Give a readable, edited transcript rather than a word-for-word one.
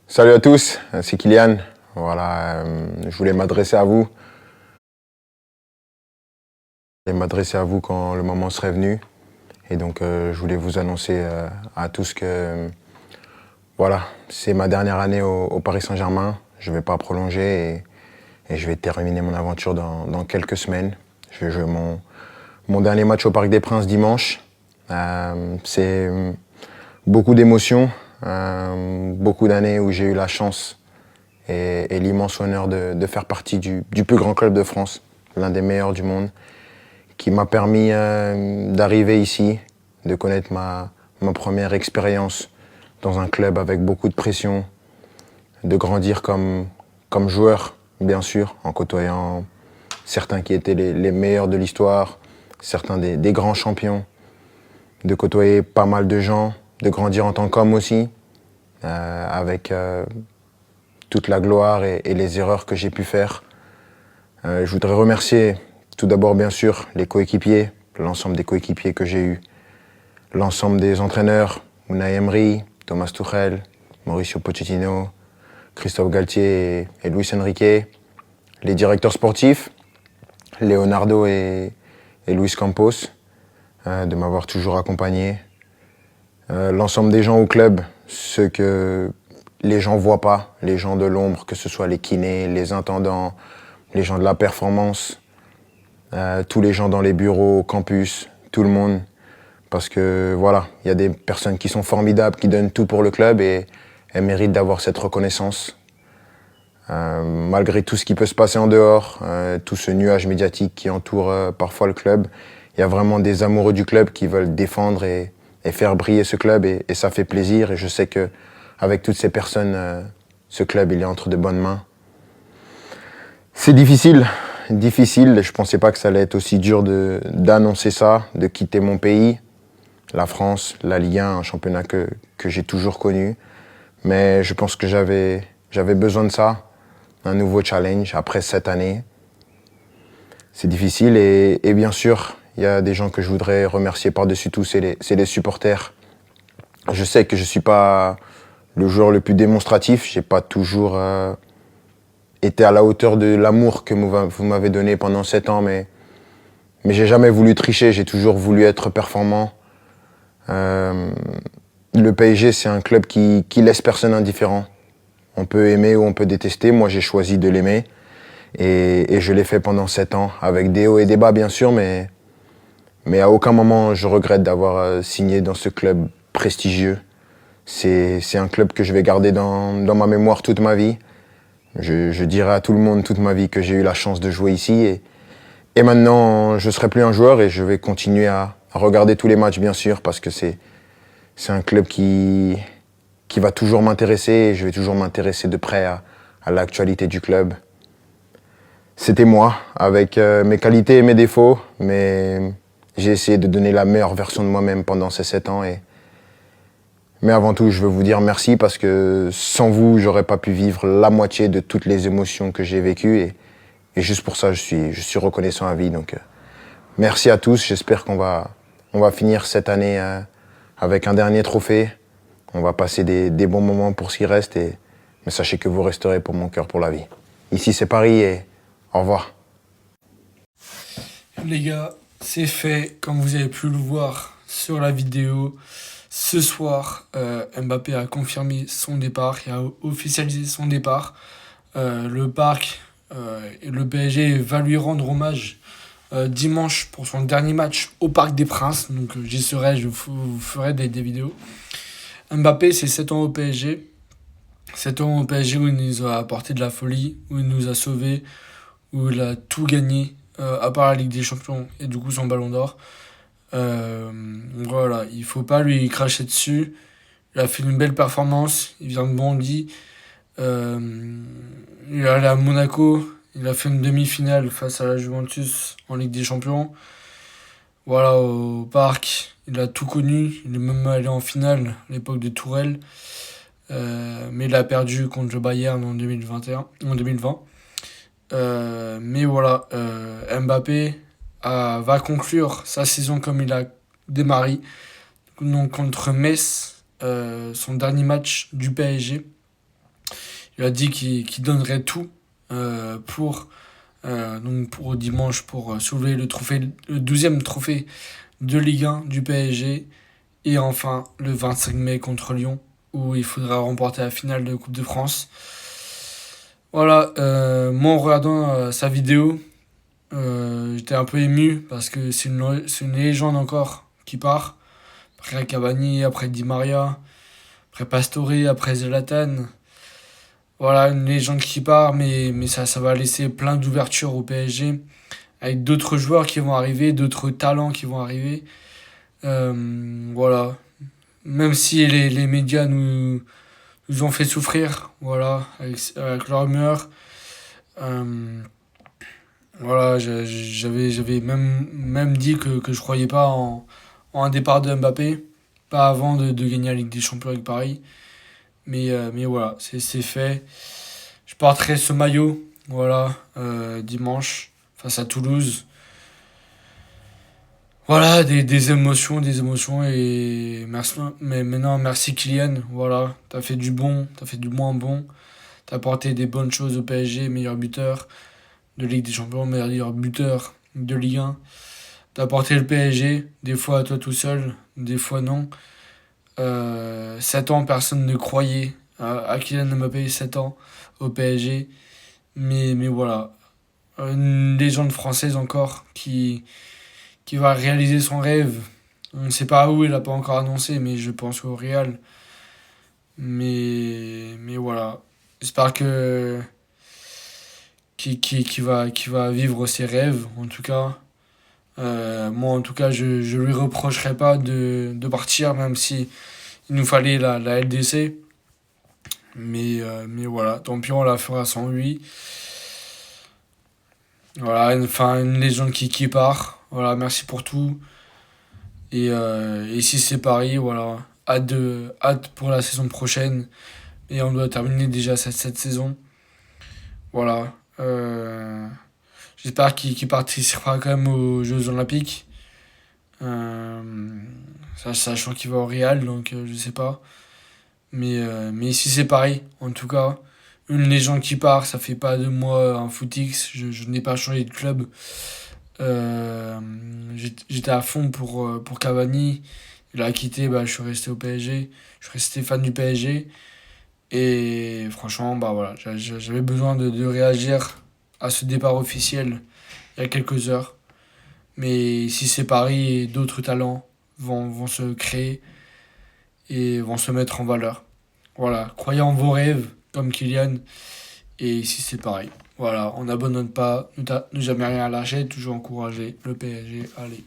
Salut à tous, c'est Kylian. Voilà, je voulais m'adresser à vous. Et m'adresser à vous quand le moment serait venu. Et donc, je voulais vous annoncer à tous que voilà, c'est ma dernière année au Paris Saint-Germain. Je ne vais pas prolonger et je vais terminer mon aventure dans quelques semaines. Je vais jouer mon dernier match au Parc des Princes dimanche. C'est beaucoup d'émotions, beaucoup d'années où j'ai eu la chance et l'immense honneur de faire partie du plus grand club de France, l'un des meilleurs du monde, qui m'a permis d'arriver ici, de connaître ma première expérience dans un club avec beaucoup de pression, de grandir comme joueur, bien sûr, en côtoyant certains qui étaient les meilleurs de l'histoire, certains des grands champions, de côtoyer pas mal de gens, de grandir en tant qu'homme aussi, avec toute la gloire et les erreurs que j'ai pu faire. Je voudrais remercier tout d'abord bien sûr les coéquipiers, l'ensemble des coéquipiers que j'ai eus, l'ensemble des entraîneurs, Unai Emery, Thomas Tuchel, Mauricio Pochettino, Christophe Galtier et Luis Enrique, les directeurs sportifs, Leonardo et Luis Campos, de m'avoir toujours accompagné, l'ensemble des gens au club, ceux que les gens ne voient pas, les gens de l'ombre, que ce soit les kinés, les intendants, les gens de la performance, tous les gens dans les bureaux, au campus, tout le monde. Parce que voilà, il y a des personnes qui sont formidables, qui donnent tout pour le club et elles méritent d'avoir cette reconnaissance. Malgré tout ce qui peut se passer en dehors, tout ce nuage médiatique qui entoure parfois le club, il y a vraiment des amoureux du club qui veulent défendre et faire briller ce club et ça fait plaisir. Et je sais qu'avec toutes ces personnes, ce club il est entre de bonnes mains. C'est difficile. Je ne pensais pas que ça allait être aussi dur d'annoncer ça, de quitter mon pays, la France, la Ligue 1, un championnat que j'ai toujours connu. Mais je pense que j'avais besoin de ça, un nouveau challenge après 7 années. C'est difficile et bien sûr, il y a des gens que je voudrais remercier par-dessus tout, c'est les supporters. Je sais que je ne suis pas le joueur le plus démonstratif, je n'ai pas toujours été à la hauteur de l'amour que vous m'avez donné pendant 7 ans, mais j'ai jamais voulu tricher, j'ai toujours voulu être performant. Le PSG, c'est un club qui laisse personne indifférent. On peut aimer ou on peut détester, moi j'ai choisi de l'aimer et je l'ai fait pendant 7 ans, avec des hauts et des bas bien sûr, mais à aucun moment je regrette d'avoir signé dans ce club prestigieux. C'est un club que je vais garder dans ma mémoire toute ma vie. Je dirai à tout le monde toute ma vie que j'ai eu la chance de jouer ici. Et maintenant, je ne serai plus un joueur et je vais continuer à regarder tous les matchs, bien sûr, parce que c'est un club qui va toujours m'intéresser et je vais toujours m'intéresser de près à l'actualité du club. C'était moi, avec mes qualités et mes défauts, mais j'ai essayé de donner la meilleure version de moi-même pendant ces 7 ans. Mais avant tout, je veux vous dire merci parce que sans vous, j'aurais pas pu vivre la moitié de toutes les émotions que j'ai vécues. Et juste pour ça, je suis reconnaissant à vie. Donc, merci à tous. J'espère qu'on va finir cette année avec un dernier trophée. On va passer des bons moments pour ce qui reste. Mais sachez que vous resterez pour mon cœur pour la vie. Ici, c'est Paris et au revoir. Les gars, c'est fait. Comme vous avez pu le voir sur la vidéo, ce soir, Mbappé a confirmé son départ et a officialisé son départ. Le Parc et le PSG va lui rendre hommage dimanche pour son dernier match au Parc des Princes. Donc j'y serai, je vous ferai des vidéos. Mbappé, c'est 7 ans au PSG. 7 ans au PSG où il nous a apporté de la folie, où il nous a sauvés, où il a tout gagné, à part la Ligue des Champions et du coup son Ballon d'Or. Voilà, il faut pas lui cracher dessus. Il a fait une belle performance, il vient de Bondy. Il est allé à Monaco, il a fait une demi-finale face à la Juventus en Ligue des Champions. Voilà, au Parc, il a tout connu, il est même allé en finale à l'époque de Tourelle. Mais il a perdu contre le Bayern en 2020. Mais voilà, Mbappé va conclure sa saison comme il a démarré. Donc contre Metz, son dernier match du PSG. lui a dit qu'il donnerait tout donc pour dimanche pour soulever le 12e trophée de Ligue 1 du PSG. Et enfin, le 25 mai contre Lyon, où il faudra remporter la finale de Coupe de France. Voilà, moi en regardant sa vidéo, j'étais un peu ému parce que c'est une légende encore qui part. Après Cavani, après Di Maria, après Pastore, après Zlatan. Voilà, une légende qui part, mais ça va laisser plein d'ouvertures au PSG, avec d'autres joueurs qui vont arriver, d'autres talents qui vont arriver. Voilà, même si les médias nous ont fait souffrir, voilà, avec leur humeur. Euh, voilà, j'avais même dit que je croyais pas en un départ de Mbappé, pas avant de gagner la Ligue des Champions avec Paris. Mais voilà, c'est fait. Je porterai ce maillot, voilà, dimanche, face à Toulouse. Voilà, des émotions et merci, mais maintenant merci Kylian, voilà, t'as fait du bon, t'as fait du moins bon, t'as apporté des bonnes choses au PSG, meilleur buteur de Ligue des Champions, meilleur buteur de Ligue 1, t'as apporté le PSG, des fois à toi tout seul, des fois non. 7 ans, personne ne croyait à Kylian Mbappé, 7 ans au PSG, mais voilà, une légende française encore qui va réaliser son rêve. On ne sait pas où, il n'a pas encore annoncé, mais je pense au Real. Mais voilà. J'espère qu'il va vivre ses rêves, en tout cas. Moi, en tout cas, je lui reprocherai pas de partir, même si il nous fallait la LDC. Mais voilà, tant pis, on la fera sans lui. Voilà, une légende qui part. Voilà, merci pour tout. Et si c'est Paris, voilà, hâte pour la saison prochaine. Et on doit terminer déjà cette saison. Voilà. J'espère qu'il participera quand même aux Jeux Olympiques. Sachant qu'il va au Real, donc je sais pas. Mais si c'est Paris, en tout cas, une légende qui part, ça fait pas de moi un footix. Je n'ai pas changé de club. Euh, J'étais à fond pour Cavani. Il a quitté, bah, je suis resté au PSG. Je suis resté fan du PSG. Et franchement, bah voilà, j'avais besoin de réagir à ce départ officiel il y a quelques heures. Mais si c'est Paris, d'autres talents vont se créer et vont se mettre en valeur. Voilà, croyez en vos rêves, comme Kylian. Et ici, c'est pareil. Voilà, on n'abandonne pas, ne jamais rien lâcher, toujours encourager le PSG. Allez.